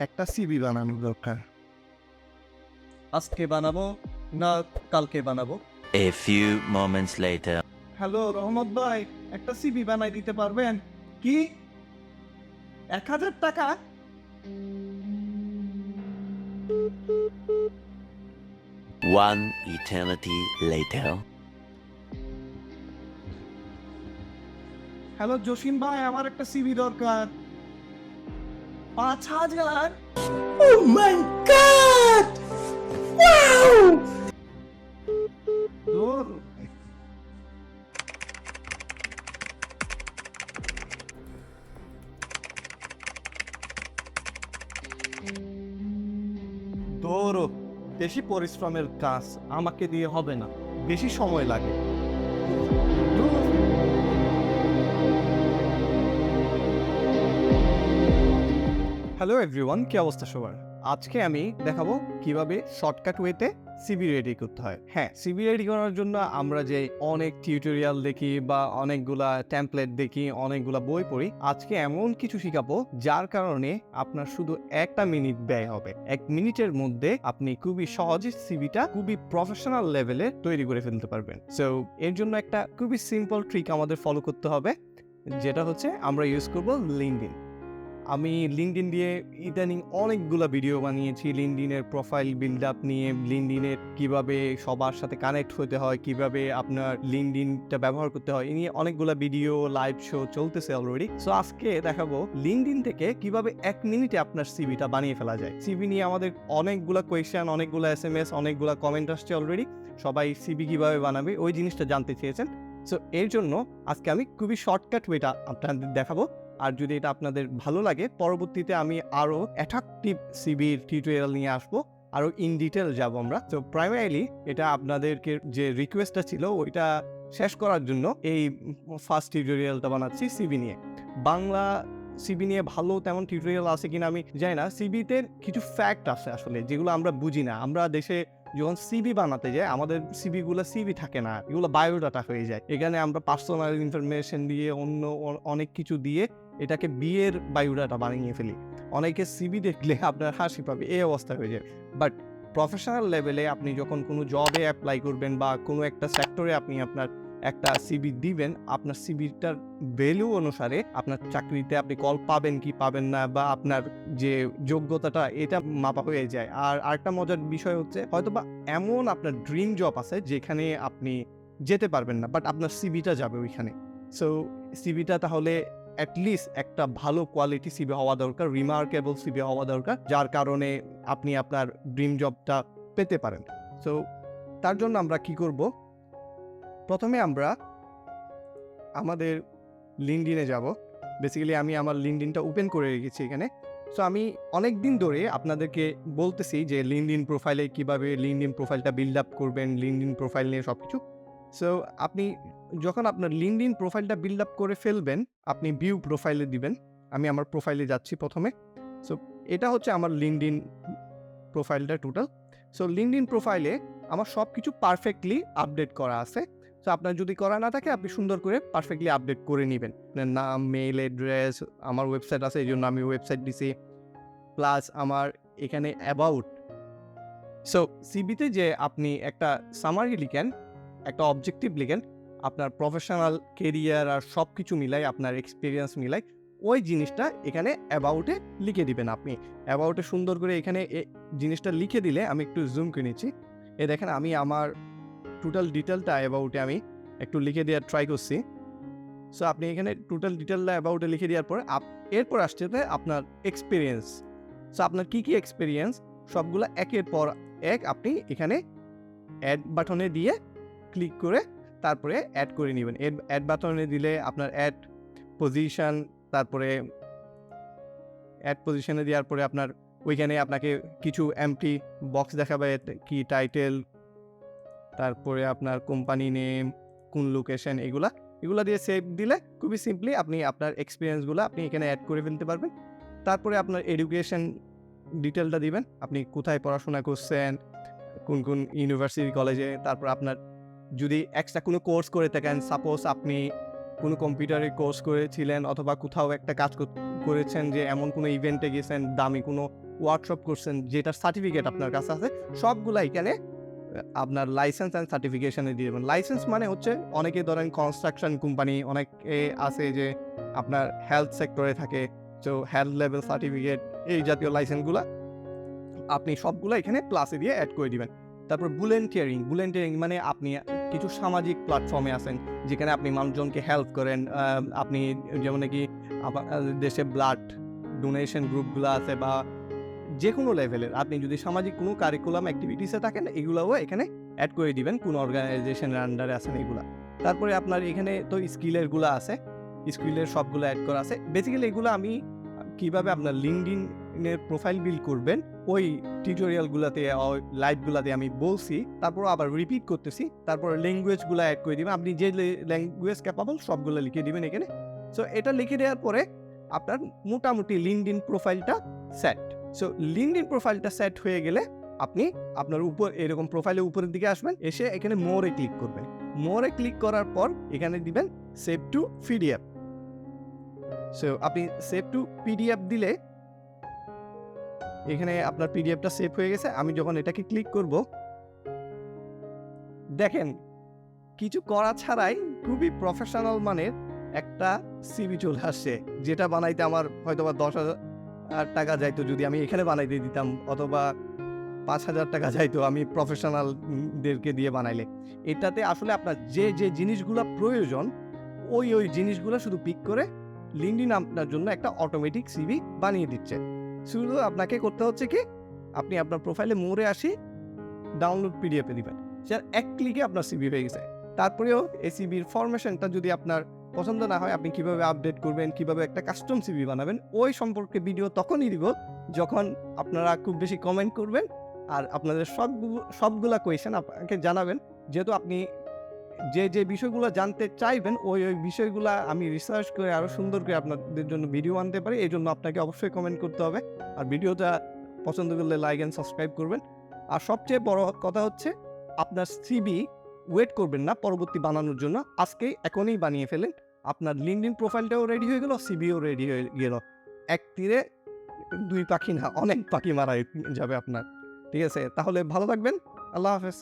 একটা সিভি বানানো দরকার। আজকে বানাবো না কালকে বানাবো? A few moments later. Hello রহমত ভাই, একটা সিভি বানাই দিতে পারবেন? কি 1000 টাকা? One eternity later. Hello Jasim ভাই, আমার একটা সিভি দরকার। 5000? Oh my god! Wow! দূর। দৌড়ো, বেশি পরিশ্রমের কাজ আমাকে দিয়ে হবে না, বেশি সময় লাগে। হ্যালো এভরিওয়ান, কি অবস্থা সবার? আজকে আমি দেখাবো কিভাবে শর্টকাট ওয়েতে সিভি রেডি করতে হয়। হ্যাঁ, সিভি রেডি করার জন্য আমরা যে অনেক টিউটোরিয়াল দেখি বা অনেকগুলা টেমপ্লেট দেখি, অনেকগুলা বই পড়ি, আজকে এমন কিছু শিখাবো যার কারণে আপনার শুধু 1 মিনিট ব্যয় হবে। 1 মিনিটের মধ্যে আপনি খুবই সহজে সিভিটা খুবই প্রফেশনাল লেভেলে তৈরি করে ফেলতে পারবেন। সো এর জন্য একটা খুবই সিম্পল ট্রিক আমাদের ফলো করতে হবে, যেটা হচ্ছে আমরা ইউজ করব লিঙ্কডইন। আমি লিঙ্কডইন দিয়ে ইদানিং অনেকগুলো ভিডিও বানিয়েছি লিঙ্কডইনের প্রোফাইল বিল্ড আপ নিয়ে, লিঙ্কডইনের কিভাবে সবার সাথে কানেক্ট হতে হয়, কিভাবে আপনার লিঙ্কডইনটা ব্যবহার করতে হয়, এই নিয়ে অনেকগুলো ভিডিও লাইভ শো চলতেছে অলরেডি। সো আজকে দেখাবো লিঙ্কডইন থেকে কিভাবে 1 মিনিটে আপনার সিভিটা বানিয়ে ফেলা যায়। সিভি নিয়ে আমাদের অনেকগুলো কোয়েশ্চেন, অনেকগুলো SMS, অনেকগুলো কমেন্ট আসছে অলরেডি। সবাই সিভি কিভাবে বানাবে ওই জিনিসটা জানতে চেয়েছেন। সো এর জন্য আজকে আমি খুবই শর্টকাট ওয়েটা আপনাদের দেখাবো। আর যদি এটা আপনাদের ভালো লাগে, পরবর্তীতে আমি আরও অ্যাট্রাকটিভ সিভির টিউটোরিয়াল নিয়ে আসবো, আরও ইন ডিটেল যাব আমরা। তো প্রাইমারিলি এটা আপনাদেরকে যে রিকোয়েস্টটা ছিল ওইটা শেষ করার জন্য এই ফার্স্ট টিউটোরিয়ালটা বানাচ্ছি সিভি নিয়ে। বাংলা সিভি নিয়ে ভালো তেমন টিউটোরিয়াল আছে কিনা আমি জানি না। সিভিতে কিছু ফ্যাক্ট আছে আসলে যেগুলো আমরা বুঝি না। আমরা দেশে যখন সিভি বানাতে যাই, আমাদের সিভিগুলো সিভি থাকে না, এগুলো বায়োডাটা হয়ে যায়। এখানে আমরা পার্সোনাল ইনফরমেশন দিয়ে অন্য অনেক কিছু দিয়ে এটাকে বিয়ের বায়োডাটা বানিয়ে ফেলি। অনেকে সিভি দেখলে আপনার হাসি পাবে, এই অবস্থা হয়ে যায়। বাট প্রফেশনাল লেভেলে আপনি যখন কোনো জবে অ্যাপ্লাই করবেন বা কোনো একটা সেক্টরে আপনি আপনার একটা সিভি দিবেন, আপনার সিভিটার ভ্যালু অনুসারে আপনার চাকরিতে আপনি কল পাবেন কি পাবেন না, বা আপনার যে যোগ্যতাটা এটা মাপা হয়ে যায়। আর আরেকটা মজার বিষয় হচ্ছে, হয়তোবা এমন আপনার ড্রিম জব আছে যেখানে আপনি যেতে পারবেন না, বাট আপনার সিভিটা যাবে ওইখানে। সো সিভিটা তাহলে অ্যাটলিস্ট একটা ভালো কোয়ালিটি সিভি হওয়া দরকার, রিমার্কেবল সিভি হওয়া দরকার, যার কারণে আপনি আপনার ড্রিম জবটা পেতে পারেন। সো তার জন্য আমরা কি করব, প্রথমে আমরা আমাদের লিঙ্কডইনে যাব। বেসিক্যালি আমি আমার লিঙ্কডইনটা ওপেন করে রেখেছি এখানে। সো আমি অনেক দিন ধরে আপনাদেরকে বলতেছি যে লিঙ্কডইন প্রোফাইলে কিভাবে লিঙ্কডইন প্রোফাইলটা বিল্ড আপ করবেন, লিঙ্কডইন প্রোফাইল নিয়ে সব কিছু। সো আপনি যখন আপনার লিঙ্কডইন প্রোফাইলটা বিল্ড আপ করে ফেলবেন, আপনি ভিউ প্রোফাইলে দিবেন। আমি আমার প্রোফাইলে যাচ্ছি প্রথমে। সো এটা হচ্ছে আমার লিঙ্কডইন প্রোফাইলটা টোটাল। সো লিঙ্কডইন প্রোফাইলে আমার সব কিছু পারফেক্টলি আপডেট করা আছে। সো আপনার যদি করা না থাকে, আপনি সুন্দর করে পারফেক্টলি আপডেট করে নেবেন। আপনার নাম, মেইল অ্যাড্রেস, আমার ওয়েবসাইট আছে এই জন্য আমি ওয়েবসাইট দিছি, প্লাস আমার এখানে অ্যাবাউট। সো সিভিতে যে আপনি একটা সামারি লিখেন, একটা অবজেক্টিভ লিখেন, আপনার প্রফেশনাল কেরিয়ার আর সব কিছু মিলাই, আপনার এক্সপিরিয়েন্স মিলাই, ওই জিনিসটা এখানে অ্যাবাউটে লিখে দিবেন। আপনি অ্যাবাউটে সুন্দর করে এখানে জিনিসটা লিখে দিলে, আমি একটু জুম করে নিচ্ছি, দেখেন আমি আমার টোটাল ডিটেলটা অ্যাবাউটে আমি একটু লিখে দেওয়ার ট্রাই করছি। সো আপনি এখানে টোটাল ডিটেলটা অ্যাবাউটে লিখে দেওয়ার পরে এরপর আসছে আপনার এক্সপিরিয়েন্স। সো আপনার কী কী এক্সপিরিয়েন্স সবগুলো একের পর এক আপনি এখানে অ্যাড বাটনে দিয়ে ক্লিক করে তারপরে অ্যাড করে নেবেন। অ্যাড বাটনে দিলে আপনার অ্যাড পজিশন, তারপরে অ্যাড পজিশনে দেওয়ার পরে আপনার ওইখানে আপনাকে কিছু এমটি বক্স দেখাবে, কি টাইটেল, তারপরে আপনার কোম্পানি নেম, কোন লোকেশন, এগুলা দিয়ে সেভ দিলে খুবই সিম্পলি আপনি আপনার এক্সপিরিয়েন্সগুলো আপনি এখানে অ্যাড করে ফেলতে পারবেন। তারপরে আপনার এডুকেশন ডিটেলটা দিবেন, আপনি কোথায় পড়াশোনা করছেন, কোন কোন ইউনিভার্সিটি কলেজে, তারপর আপনার যদি এক্সট্রা কোনো কোর্স করে থাকেন, সাপোজ আপনি কোনো কম্পিউটারের কোর্স করেছিলেন অথবা কোথাও একটা কাজ করেছেন, যে এমন কোনো ইভেন্টে গেছেন, দামি কোনো ওয়ার্কশপ করছেন, যেটার সার্টিফিকেট আপনার কাছে আছে, সবগুলা এখানে আপনার লাইসেন্স অ্যান্ড সার্টিফিকেশনে দিয়ে দেবেন। লাইসেন্স মানে হচ্ছে অনেকে ধরেন কনস্ট্রাকশন কোম্পানি, অনেকে আছে যে আপনার হেলথ সেক্টরে থাকে, তো হেলথ লেভেল সার্টিফিকেট, এই জাতীয় লাইসেন্সগুলা আপনি সবগুলো এখানে প্লাসে দিয়ে অ্যাড করে দিবেন। তারপর ভলেন্টিয়ারিং মানে আপনি কিছু সামাজিক প্ল্যাটফর্মে আছেন যেখানে আপনি মানুষজনকে হেল্প করেন। আপনি যেমন কি দেশে ব্লাড ডোনেশন গ্রুপগুলো আছে বা যে কোনো লেভেলের আপনি যদি সামাজিক কোনো কারিকুলাম অ্যাক্টিভিটিসে থাকেন, এগুলোও এখানে অ্যাড করে দিবেন কোন অর্গানাইজেশনের আন্ডারে আছেন এগুলা। তারপরে আপনার এখানে তো স্কিলেরগুলো আছে, স্কিলের সবগুলো অ্যাড করা আছে। বেসিক্যালি এগুলো আমি কিভাবে আপনার লিঙ্কডইনের প্রোফাইল বিল্ড করবেন ওই টিউটোরিয়ালগুলোতে লাইভগুলোতে আমি বলছি, তারপর আবার রিপিট করতেছি। তারপর ল্যাঙ্গুয়েজগুলো অ্যাড করে দিবেন, আপনি যে ল্যাঙ্গুয়েজ ক্যাপাবল সবগুলো লিখে দিবেন এখানে। সো এটা লিখে দেওয়ার পরে আপনার মোটামুটি লিঙ্কডইন প্রোফাইলটা সেট। সো লিঙ্কডইন প্রোফাইলটা সেট হয়ে গেলে আপনি আপনার উপর এরকম প্রোফাইলের উপরের দিকে আসবেন, এসে এখানে মোরে ক্লিক করবেন। মোরে ক্লিক করার পর এখানে দিবেন সেভ টু পিডিএফ। সো আপনি সেভ টু পিডিএফ দিলে এখানে আপনার পিডিএফটা সেভ হয়ে গেছে। আমি যখন এটাকে ক্লিক করব, দেখেন কিছু করা ছাড়াই খুবই প্রফেশনাল মানের একটা সিভি চলে আসছে, যেটা বানাইতে আমার হয়তোবা 10,000 টাকা যাইতো যদি আমি এখানে বানাইতে দিতাম, অথবা 5,000 টাকা যাইতো আমি প্রফেশনালদেরকে দিয়ে বানাইলে। এটাতে আসলে আপনার যে যে জিনিসগুলো প্রয়োজন ওই জিনিসগুলো শুধু পিক করে লিঙ্কডইন আপনার জন্য একটা অটোমেটিক সিভি বানিয়ে দিচ্ছে। শুধু আপনাকে করতে হচ্ছে কি, আপনি আপনার প্রোফাইলে মোড়ে আসি ডাউনলোড পিডিএফে দিবেন, সে এক ক্লিকে আপনার সিভি হয়ে গেছে। তারপরেও এই সিভির ফরমেশনটা যদি আপনার পছন্দ না হয়, আপনি কিভাবে আপডেট করবেন, কিভাবে একটা কাস্টম সিভি বানাবেন, ওই সম্পর্কে ভিডিও তখনই দিব যখন আপনারা খুব বেশি কমেন্ট করবেন আর আপনাদের সবগুলা কোয়েশ্চেন আপনাকে জানাবেন। যেহেতু আপনি যে বিষয়গুলো জানতে চাইবেন ওই বিষয়গুলো আমি রিসার্চ করে আরও সুন্দর করে আপনাদের জন্য ভিডিও আনতে পারি। এই জন্য আপনাকে অবশ্যই কমেন্ট করতে হবে, আর ভিডিওটা পছন্দ করলে লাইক অ্যান্ড সাবস্ক্রাইব করবেন। আর সবচেয়ে বড় কথা হচ্ছে আপনার সিভি ওয়েট করবেন না পরবর্তী বানানোর জন্য, আজকেই এখনই বানিয়ে ফেলেন। আপনার লিঙ্কডইন প্রোফাইলটাও রেডি হয়ে গেল, সিভিও রেডি হয়ে গেল। এক তীরে দুই পাখি না, অনেক পাখি মারা যাবে আপনার। ঠিক আছে, তাহলে ভালো থাকবেন। আল্লাহ হাফেজ।